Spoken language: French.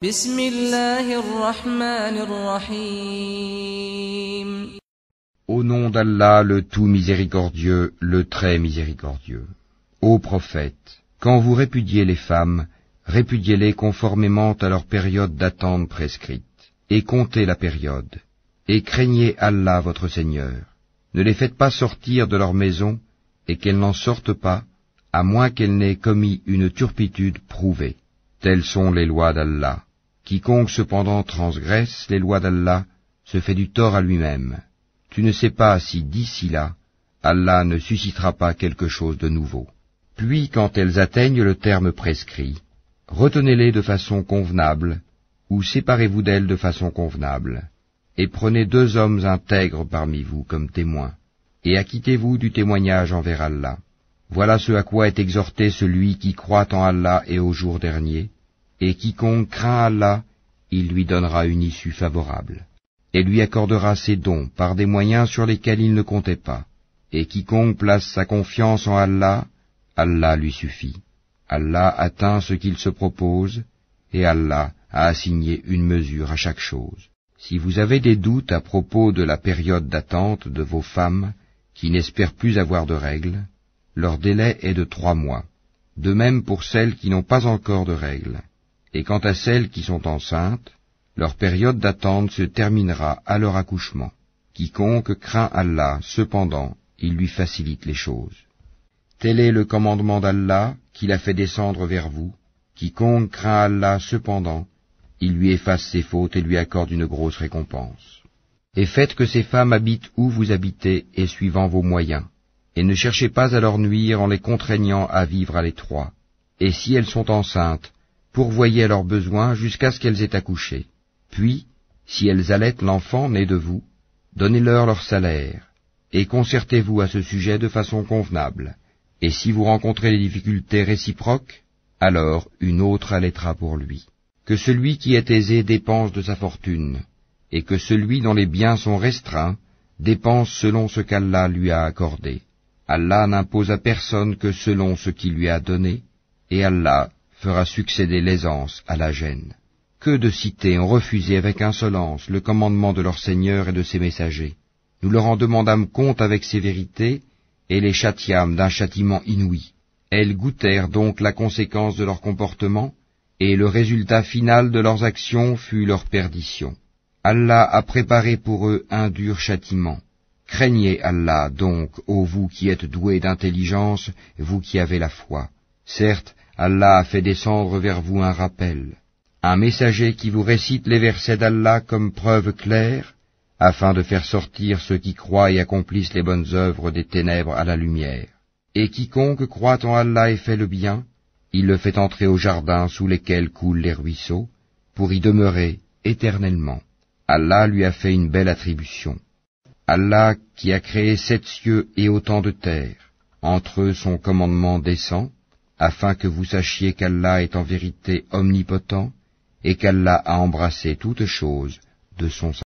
بسم الله الرحمن الرحيم. Au nom d'Allah, le tout miséricordieux, le très miséricordieux. Ô prophète, quand vous répudiez les femmes, répudiez-les conformément à leur période d'attente prescrite, et comptez la période, et craignez Allah votre Seigneur. Ne les faites pas sortir de leur maison, et qu'elles n'en sortent pas, à moins qu'elles n'aient commis une turpitude prouvée. Telles sont les lois d'Allah. Quiconque cependant transgresse les lois d'Allah se fait du tort à lui-même. Tu ne sais pas si d'ici là, Allah ne suscitera pas quelque chose de nouveau. Puis quand elles atteignent le terme prescrit, retenez-les de façon convenable, ou séparez-vous d'elles de façon convenable, et prenez 2 hommes intègres parmi vous comme témoins, et acquittez-vous du témoignage envers Allah. Voilà ce à quoi est exhorté celui qui croit en Allah et au jour dernier, et quiconque craint Allah, il lui donnera une issue favorable, et lui accordera ses dons par des moyens sur lesquels il ne comptait pas. Et quiconque place sa confiance en Allah, Allah lui suffit. Allah atteint ce qu'il se propose, et Allah a assigné une mesure à chaque chose. Si vous avez des doutes à propos de la période d'attente de vos femmes, qui n'espèrent plus avoir de règles, leur délai est de 3 mois. De même pour celles qui n'ont pas encore de règles. Et quant à celles qui sont enceintes, leur période d'attente se terminera à leur accouchement. Quiconque craint Allah, cependant, il lui facilite les choses. Tel est le commandement d'Allah qu'il a fait descendre vers vous. Quiconque craint Allah, cependant, il lui efface ses fautes et lui accorde une grosse récompense. Et faites que ces femmes habitent où vous habitez et suivant vos moyens. Et ne cherchez pas à leur nuire en les contraignant à vivre à l'étroit. Et si elles sont enceintes, pourvoyez à leurs besoins jusqu'à ce qu'elles aient accouché. Puis, si elles allaitent l'enfant né de vous, donnez-leur leur salaire, et concertez-vous à ce sujet de façon convenable. Et si vous rencontrez des difficultés réciproques, alors une autre allaitera pour lui. Que celui qui est aisé dépense de sa fortune, et que celui dont les biens sont restreints dépense selon ce qu'Allah lui a accordé. Allah n'impose à personne que selon ce qu'il lui a donné, et Allah fera succéder l'aisance à la gêne. Que de cités ont refusé avec insolence le commandement de leur Seigneur et de ses messagers. Nous leur en demandâmes compte avec sévérité, et les châtiâmes d'un châtiment inouï. Elles goûtèrent donc la conséquence de leur comportement, et le résultat final de leurs actions fut leur perdition. Allah a préparé pour eux un dur châtiment. Craignez Allah donc, ô vous qui êtes doués d'intelligence, vous qui avez la foi. Certes, Allah a fait descendre vers vous un rappel, un messager qui vous récite les versets d'Allah comme preuve claire, afin de faire sortir ceux qui croient et accomplissent les bonnes œuvres des ténèbres à la lumière. Et quiconque croit en Allah et fait le bien, il le fait entrer au jardin sous lesquels coulent les ruisseaux, pour y demeurer éternellement. Allah lui a fait une belle attribution. Allah qui a créé 7 cieux et autant de terre, entre eux son commandement descend, afin que vous sachiez qu'Allah est en vérité omnipotent, et qu'Allah a embrassé toutes choses de son